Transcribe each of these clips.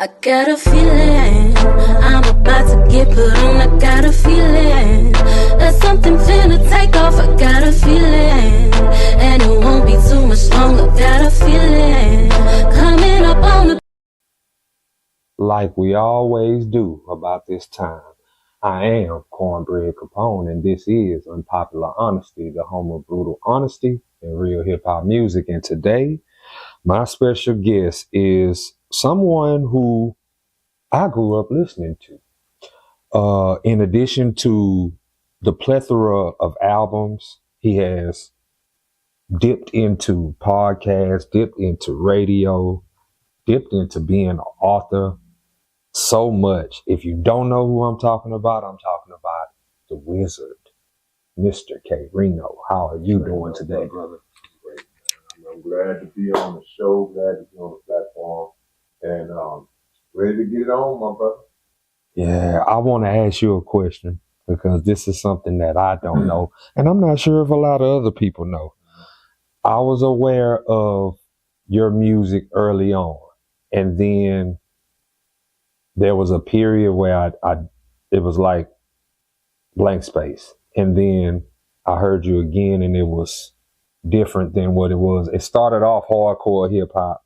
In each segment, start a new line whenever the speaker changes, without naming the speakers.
I got a feeling I'm about to get put on. I got a feeling that something finna take off. I got a feeling, and it won't be too much longer. Got a feeling coming up on the.
Like we always do about this time, I am Kornbread Capone, and this is Unpopular Honesty, the home of brutal honesty and real hip hop music. And today, my special guest is someone who I grew up listening to. In addition to the plethora of albums, he has dipped into podcasts, dipped into radio, dipped into being an author. So much. If you don't know who I'm talking about the wizard, Mr. K. Rino. How are you doing today, brother?
Great. I'm glad to be on the show, glad to be on the platform, and ready to get it on, my brother.
Yeah, I want to ask you a question because this is something that I don't know, and I'm not sure if a lot of other people know. I was aware of your music early on, and then there was a period where it was like blank space. And then I heard you again and it was different than what it was. It started off hardcore hip hop,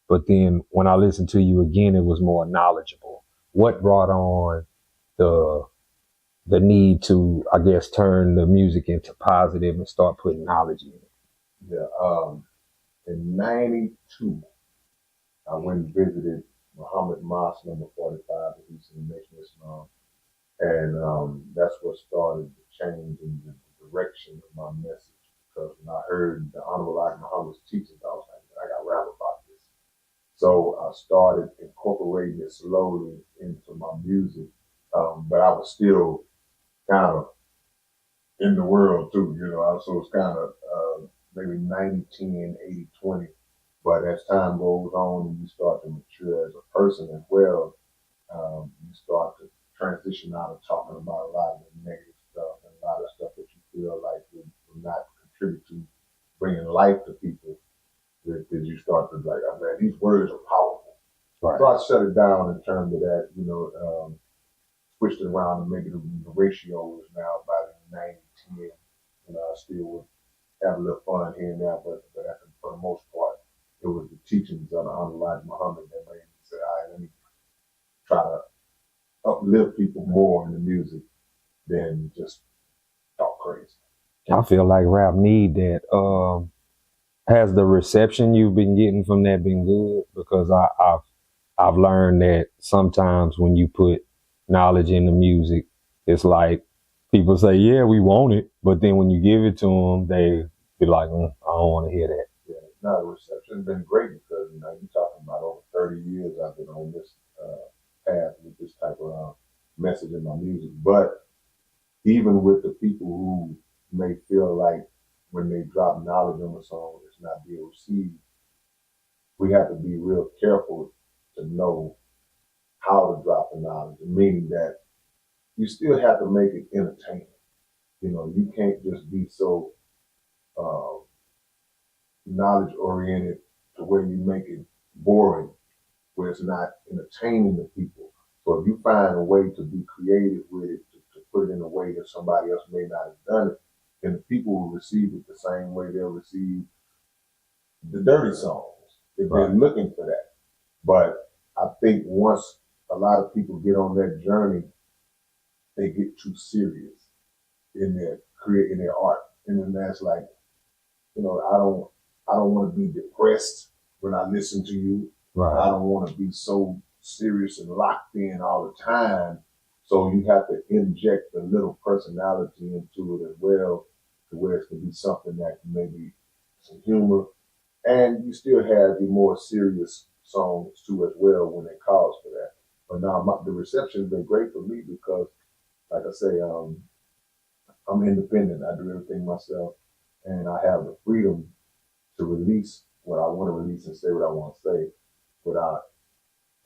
but then when I listened to you again, it was more knowledgeable. What brought on the need to, I guess, turn the music into positive and start putting knowledge in it?
Yeah, in 92, I went and visited Muhammad Mosque number 45 in Houston, Nation Islam. And that's what started the change in the direction of my message. Because when I heard the Honorable Elijah Muhammad's teachings, I was like, I got to rap about this. So I started incorporating it slowly into my music. But I was still kind of in the world too, you know. So it's kind of maybe 90-10, 80-20. But as time goes on and you start to mature as a person as well, you start to transition out of talking about a lot of the negative stuff and a lot of stuff that you feel like will not contribute to bringing life to people. Because you start to like, oh man, these words are powerful. Right. So I shut it down in terms of that, you know, switched it around and make it the ratio is now about 90-10. You know, I still would have a little fun here and there, but for the most part, it was the teachings of the Honorable Elijah Muhammad that made me say, all right, let me try to uplift people more in the music than just talk crazy.
I feel like rap need that. Has the reception you've been getting from that been good? Because I've learned that sometimes when you put knowledge in the music, it's like people say, yeah, we want it, but then when you give it to them, they be like, I don't want to hear that.
No, the reception's been great because, you know, you're talking about over 30 years I've been on this path with this type of message in my music. But even with the people who may feel like when they drop knowledge on a song, it's not being received, we have to be real careful to know how to drop the knowledge, meaning that you still have to make it entertaining. You know, you can't just be so knowledge oriented to where you make it boring, where it's not entertaining the people. So if you find a way to be creative with it, to put it in a way that somebody else may not have done it, then the people will receive it the same way they'll receive the dirty songs if they're looking for that. But I think once a lot of people get on that journey, they get too serious in their art. And then that's like, you know, I don't want to be depressed when I listen to you. Right. I don't want to be so serious and locked in all the time. So you have to inject a little personality into it as well, to where it can be something that can maybe some humor. And you still have the more serious songs too as well when it calls for that. But now the reception has been great for me because, like I say, I'm independent. I do everything myself, and I have the freedom to release what I want to release and say what I want to say without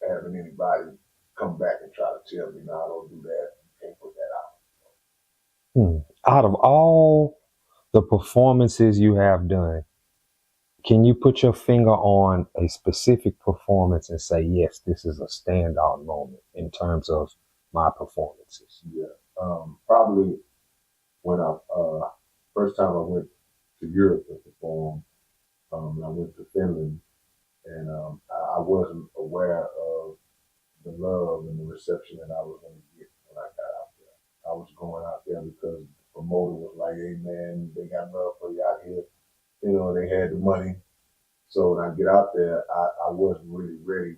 having anybody come back and try to tell me, no, I don't do that. You can't put that out.
Out of all the performances you have done, Can you put your finger on a specific performance and say, yes, this is a standout moment in terms of my performances?
Yeah. Probably when I first time I went to Europe to perform, I went to Finland, and I wasn't aware of the love and the reception that I was going to get when I got out there. I was going out there because the promoter was like, "Hey man, they got love for you out here." You know, they had the money. So when I get out there, I wasn't really ready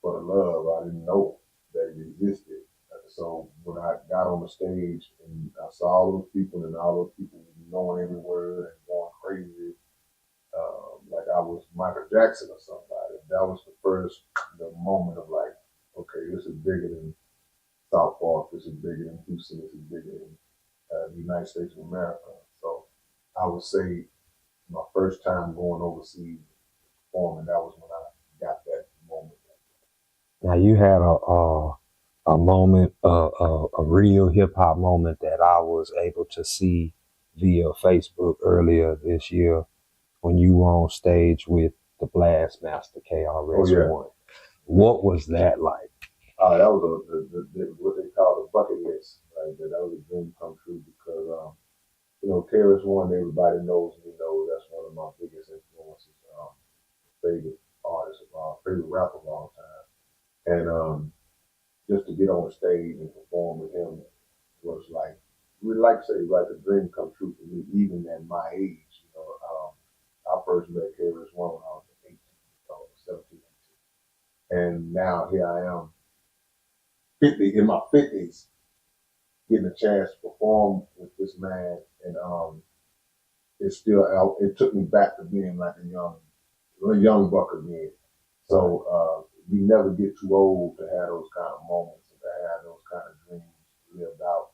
for the love. I didn't know that it existed. So when I got on the stage and I saw all those people and all those people knowing every word and going crazy, like I was Michael Jackson or somebody, that was the moment of like, okay, this is bigger than South Park, this is bigger than Houston, this is bigger than the United States of America. So I would say my first time going overseas performing, that was when I got that moment.
Now you had a moment, a real hip hop moment that I was able to see via Facebook earlier this year when you were on stage with the Blast Master KRS-One.
Oh, yeah.
What was that like?
That was what they call the bucket list. Right? That was a dream come true because KRS-One, everybody knows me. That's one of my biggest influences, favorite artist of all, favorite rapper of all time, and just to get on stage and perform with him was like, we'd like to say, like a dream come true for me, even at my age. I first met KRS-One when I was 18, 17, 18. And now here I am, 50, in my 50s, getting a chance to perform with this man. And it took me back to being like a young buck again. So you never get too old to have those kind of moments and to have those kind of dreams lived out.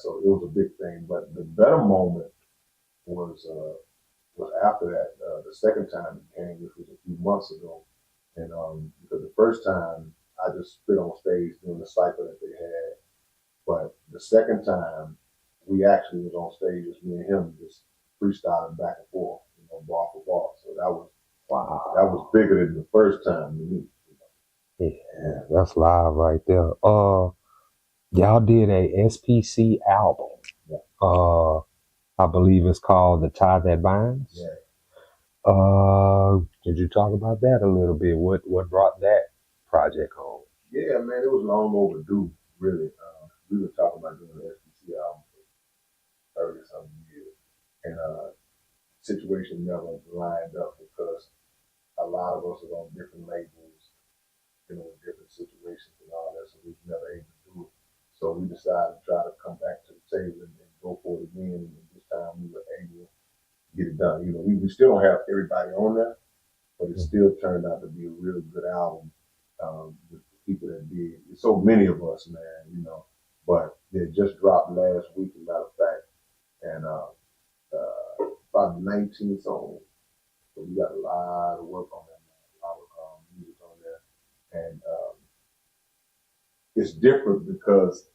So it was a big thing. But the better moment was after that. The second time it came, which was a few months ago, and because the first time I just spit on stage during the cycle that they had, but the second time we actually was on stage, just me and him, just freestyling back and forth, bar for bar. So that was wow. That was bigger than the first time to me.
Yeah, that's live right there. Y'all did a SPC album. Yeah. I believe it's called The Tie That Binds.
Yeah.
Could you talk about that a little bit? What brought that project home?
Yeah, man, it was long overdue, really. We were talking about doing an SPC album for 30-something years, and situation never lined up because a lot of us are on different labels, different situations and all that, so we was never able to do it. So we decided to try to come back to the table and go for it again, and this time we were able to get it done. We still don't have everybody on there, but it still turned out to be a really good album with the people that did. There's so many of us, man, but they just dropped last week, as a matter of fact, and about 19 songs. So we got a lot of work on that, man. A lot of music on there, and it's different because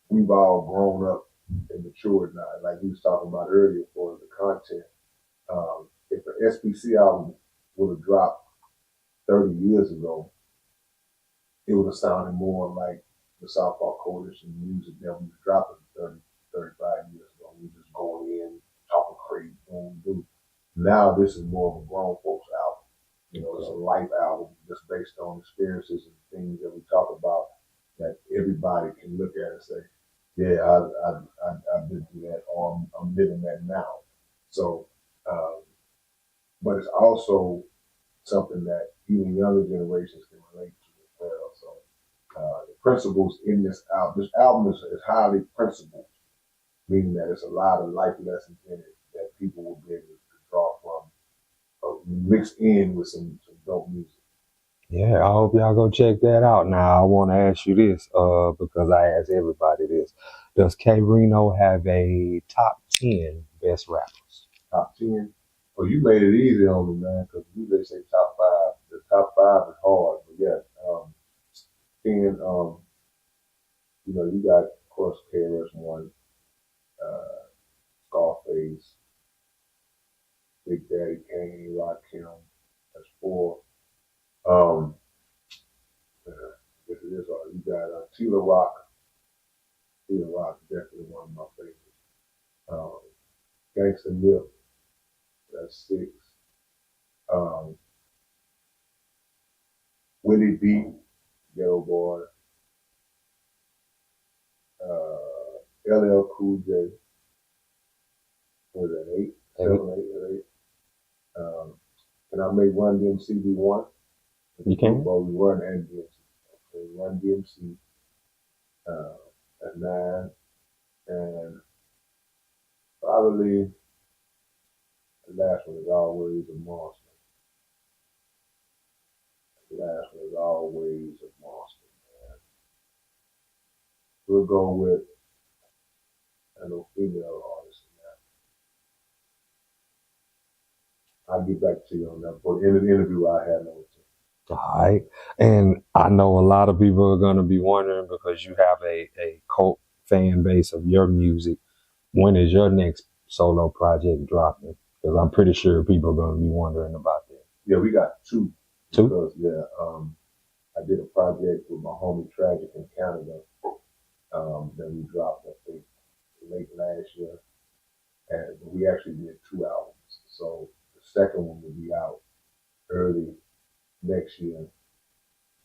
we've all grown up and matured now. Like we was talking about earlier for the content. If the SPC album would have dropped 30 years ago, it would have sounded more like the South Park Coalition music that we was dropping 30, 35 years ago. We just going in, talking crazy, boom, boom. Now this is more of a grown folks album. It's a life album just based on experiences and things that we talk about that everybody can look at and say, yeah, I've been through that, or I'm living that now. So, but it's also something that even younger generations can relate to as well. So the principles in this album is highly principled, meaning that it's a lot of life lessons in it that people will be able to draw from, mixed in with some dope music.
Yeah, I hope y'all go check that out. Now, I want to ask you this, because I ask everybody this. Does Rino have a top 10 best rappers?
Top 10? Well, you made it easy on me, man, because you usually say top 5. The top 5 is hard, but yeah, 10, you got, of course, KRS-One, Scarface, Big Daddy Kane, Rakim. That's 4. Um, this is you got Tila Rock. Tila Rock is definitely one of my favorites. Gangsta Nip. That's 6. Willie B, Ghetto Boy. LL Cool J. Was that 8? 7, 8, 8. Can I make Run DMC be 1?
You can.
Well, we Run and DMC. Okay, Run DMC at 9. And probably the last one is always a monster. The last one is always a monster, man. We'll go with a female artist in that. I'll get back to you on that for the interview I had on it.
All right. And I know a lot of people are going to be wondering, because you have a cult fan base of your music, when is your next solo project dropping? Because I'm pretty sure people are going to be wondering about that.
Yeah, we got 2.
2?
Because, I did a project with my homie Tragic in Canada that we dropped, I think, late last year. And we actually did 2 albums. So the second one will be out early next year.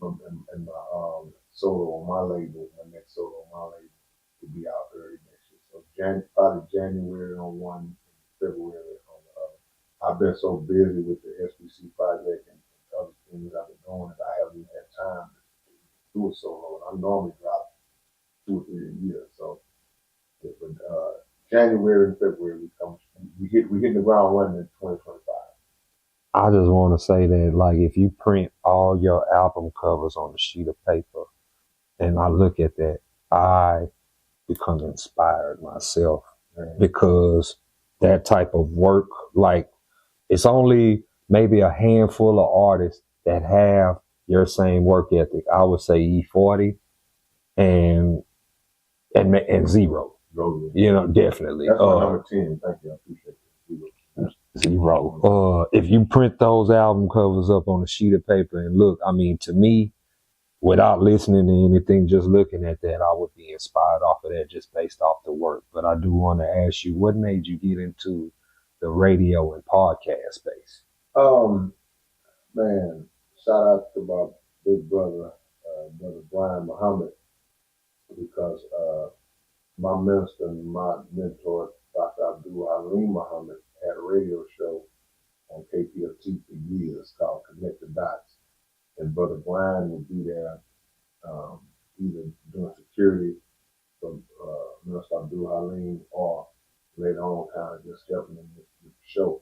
And my solo on my label, my next solo on my label will be out early next year. So probably January on one, February on the other. I've been so busy with the SBC project and other things I've been doing that I haven't even had time to do a solo. And I normally drop 2 or 3 a year. So January and February we hit the ground running in 2025.
I just want to say that, like, if you print all your album covers on a sheet of paper and I look at that, I become inspired myself, because that type of work, like, it's only maybe a handful of artists that have your same work ethic. I would say E40 and Zero. You know, definitely.
That's my number 10. Thank you. I appreciate it.
Zero. If you print those album covers up on a sheet of paper and look, I mean, to me, without listening to anything, just looking at that, I would be inspired off of that just based off the work. But I do want to ask you, what made you get into the radio and podcast space?
Man, shout out to my big brother, Brother Brian Muhammad, because my minister and my mentor, Dr. Abdul Halim Muhammad, had a radio show on KPFT for years called Connect the Dots. And Brother Brian would be there either doing security for Minister Abdul Halim, or later on kind of just helping him with the show.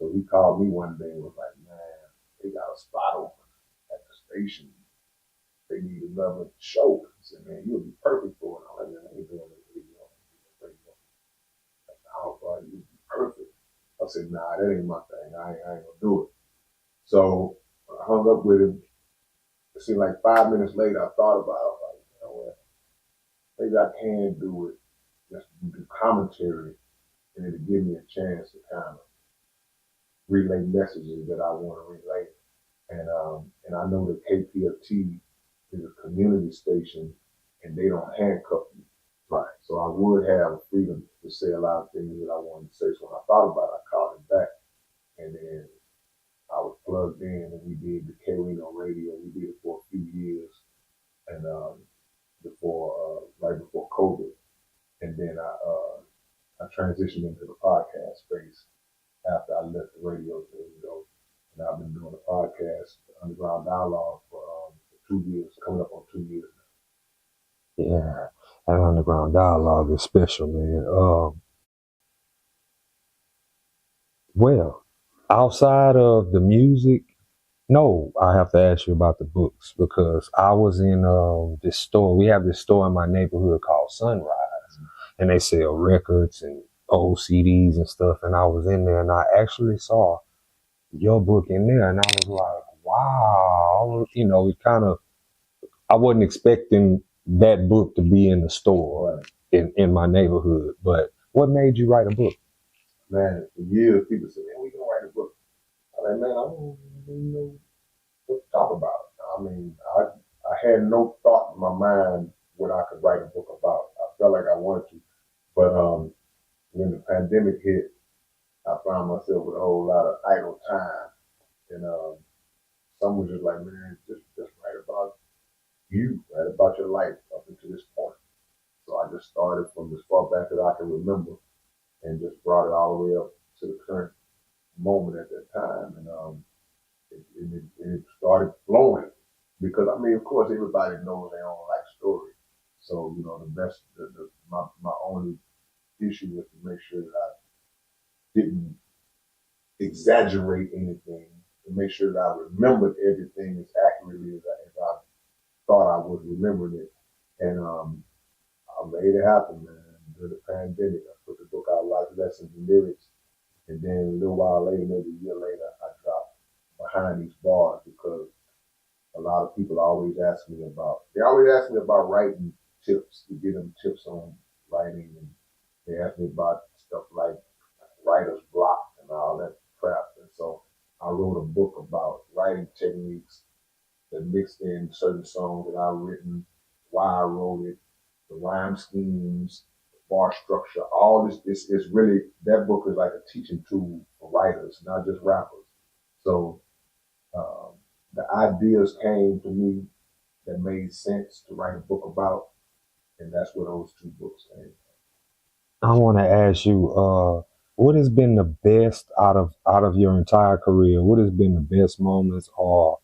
So he called me one day and was like, man, they got a spot open at the station. They need another show. He said, man, you'll be perfect for it. I'm like, man, I ain't doing it. Oh, bro, you'd be perfect. I said, nah, that ain't my thing. I ain't gonna do it. So I hung up with him. It seemed like 5 minutes later, I thought about it. I was like, you know what? Maybe I can do it. Just do commentary, and it'll give me a chance to kind of relay messages that I want to relay. And I know that KPFT is a community station, and they don't handcuff you. Right. So I would have freedom to say a lot of things that I wanted to say. So when I thought about it, I called him back. And then I was plugged in, and we did the Rino radio. We did it for a few years, and right before COVID. And then I transitioned into the podcast space after I left the radio thing go. And I've been doing a podcast, Underground Dialogue, for 2 years, coming up on 2 years now.
Yeah. That Underground Dialogue is special, man. Well, outside of the music, no, I have to ask you about the books, because I was in this store. We have this store in my neighborhood called Sunrise, and they sell records and old CDs and stuff. And I was in there, and I actually saw your book in there, and I was like, wow. You know, it kind of, I wasn't expecting that book to be in the store in my neighborhood. But what made you write a book?
Man, for years people said, man, we gonna write write a book. I'm like, man, I don't even know what to talk about. I mean, I had no thought in my mind what I could write a book about. I felt like I wanted to, but when the pandemic hit, I found myself with a whole lot of idle time, and someone was just like, man, just write about you, write about your life up until this point. So I just started from as far back as I can remember, and just brought it all the way up to the current moment at that time, and it started flowing because I mean, of course, everybody knows their own life story. So you know, my only issue was to make sure that I didn't exaggerate anything, to make sure that I remembered everything as accurately as I thought I was remembering it, and I made it happen, man. During the pandemic, I put the book out, Life Lessons and Lyrics, and then a little while later, maybe a year later, I dropped Behind These Bars because a lot of people they always ask me about writing tips, to get them tips on writing, and they ask me about stuff like writer's block and all that crap. And so I wrote a book about writing techniques that mixed in certain songs that I've written, why I wrote it, the rhyme schemes, the bar structure, all this is really, that book is like a teaching tool for writers, not just rappers. So um, the ideas came to me that made sense to write a book about, and that's where those two books came.
I want to ask you, what has been the best out of your entire career? What has been the best moments or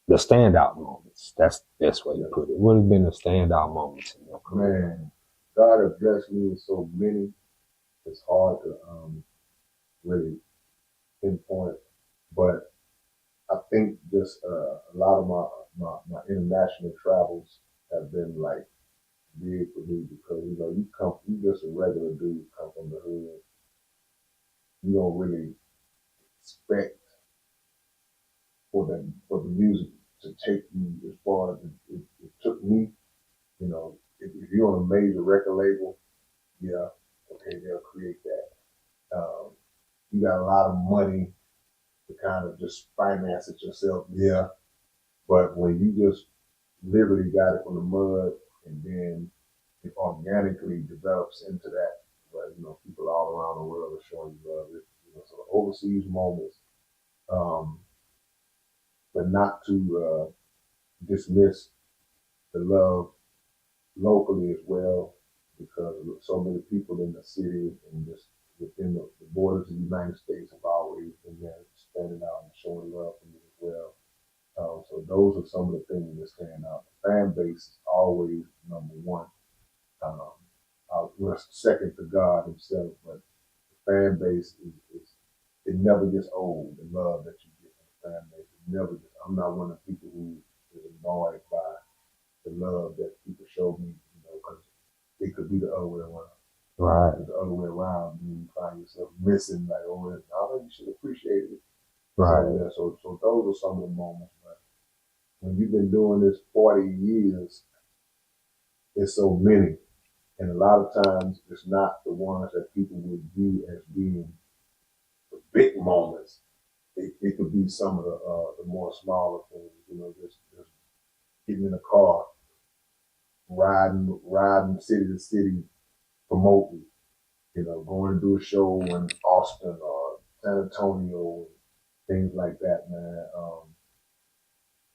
the standout moments? That's the best way to put it. What have been the standout moments in your career?
Man, God has blessed me with so many. It's hard to really pinpoint, but I think just a lot of my international travels have been like big for me because you know you just a regular dude come from the hood. You don't really expect for the music to take you as far as it took me. You know, if you're on a major record label, yeah, okay, they'll create that. You got a lot of money to kind of just finance it yourself, yeah. But when you just literally got it from the mud and then it organically develops into that, where you know people all around the world are showing you love. You know, so the overseas moments, um, but not to dismiss the love locally as well, because so many people in the city and just within the borders of the United States have always been there standing out and showing love for me as well. So those are some of the things that stand out. The fan base is always number one. Um, we're second to God Himself, but the fan base is it never gets old. The love that you get from the fan base, it never gets. I'm not one of the people who is annoyed by the love that people show me, you know, because it could be the other way around.
Right.
The other way around, you find yourself missing, like, oh, you should appreciate it.
Right.
So, yeah, so those are some of the moments. But when you've been doing this 40 years, it's so many. And a lot of times, it's not the ones that people would view as being the big moments. It could be some of the more smaller things, you know, just getting in a car, riding city to city, promoting, you know, going to do a show in Austin or San Antonio, things like that, man.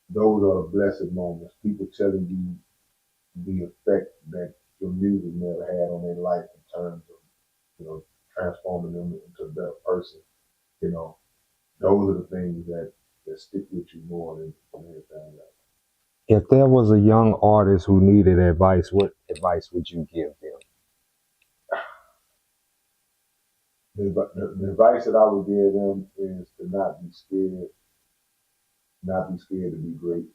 Those are the blessed moments. People telling you the effect that your music never had on their life in terms of, you know, transforming them into a better person. You know, those are the things that stick with you more than anything else.
If there was a young artist who needed advice, what advice would you give them?
The advice that I would give them is to not be scared, to be great.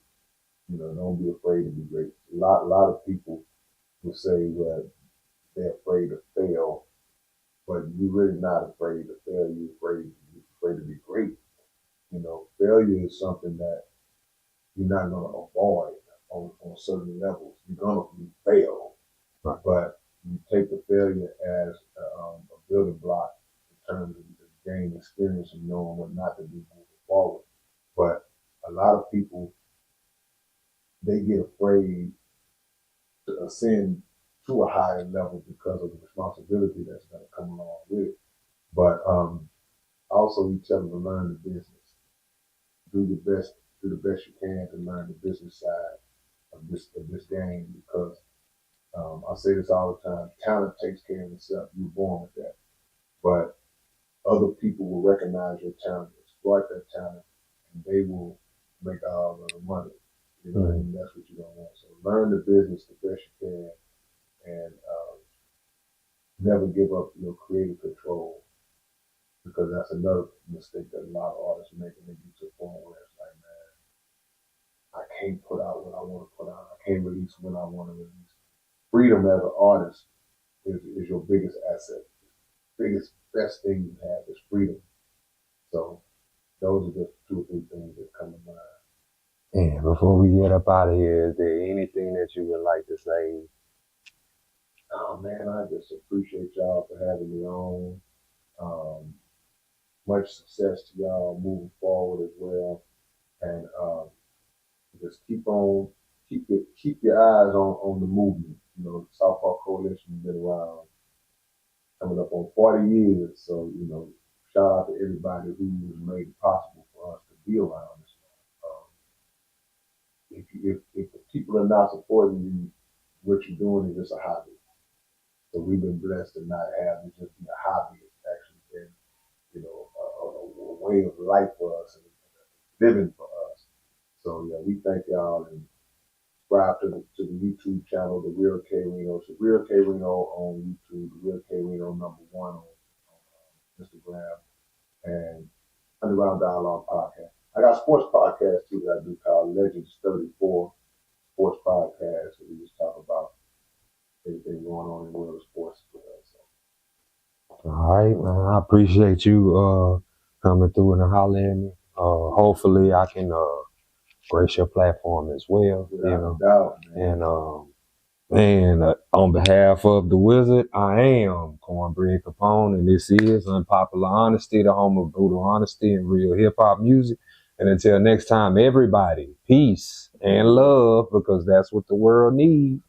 You know, don't be afraid to be great. A lot of people will say, well, they're afraid to fail, but you're really not afraid to fail. You're afraid to be great. You know, failure is something that you're not going to avoid on certain levels. You're going to fail, but you take the failure as a building block in terms of gain experience and knowing what not to do moving forward. But a lot of people, they get afraid to ascend to a higher level because of the responsibility that's going to come along with it. But also, you tell them to learn the business. Do the best you can to learn the business side of this game, because I say this all the time: talent takes care of itself. You're born with that, but other people will recognize your talent, exploit that talent, and they will make all of the money. You know what I mean? That's what you don't want. So learn the business the best you can, and never give up your creative control, because that's another mistake that a lot of artists make, and they get to a point where it's like, man, I can't put out what I want to put out. I can't release when I want to release. Freedom as an artist is your biggest asset. Best thing you have is freedom. So those are just 2 or 3 things that come to mind.
And before we get up out of here, is there anything that you would like to say?
Oh man, I just appreciate y'all for having me on. Much success to y'all moving forward as well, and just keep your eyes on the movement. You know, the South Park Coalition has been around, coming up on 40 years. So, you know, shout out to everybody who has made it possible for us to be around this. If the people are not supporting you, what you're doing is just a hobby. So we've been blessed to not have it just be a hobby. It's actually been, you know, a way of life for us and living for us. So yeah, we thank y'all, and subscribe to the YouTube channel, The Real K Rino. It's The Real K Rino on YouTube, The Real K Rino #1 on Instagram, and Underground Dialogue Podcast. I got a sports podcast too that I do called Legends 34 Sports Podcast, where we just talk about everything going on in the world of sports.
All right, man. I appreciate you coming through and hollering at me. Hopefully I can grace your platform as well.
Without a doubt, man.
And on behalf of the Wizard, I am Kornbread Capone, and this is Unpopular Honesty, the home of brutal honesty and real hip hop music. And until next time, everybody, peace and love, because that's what the world needs.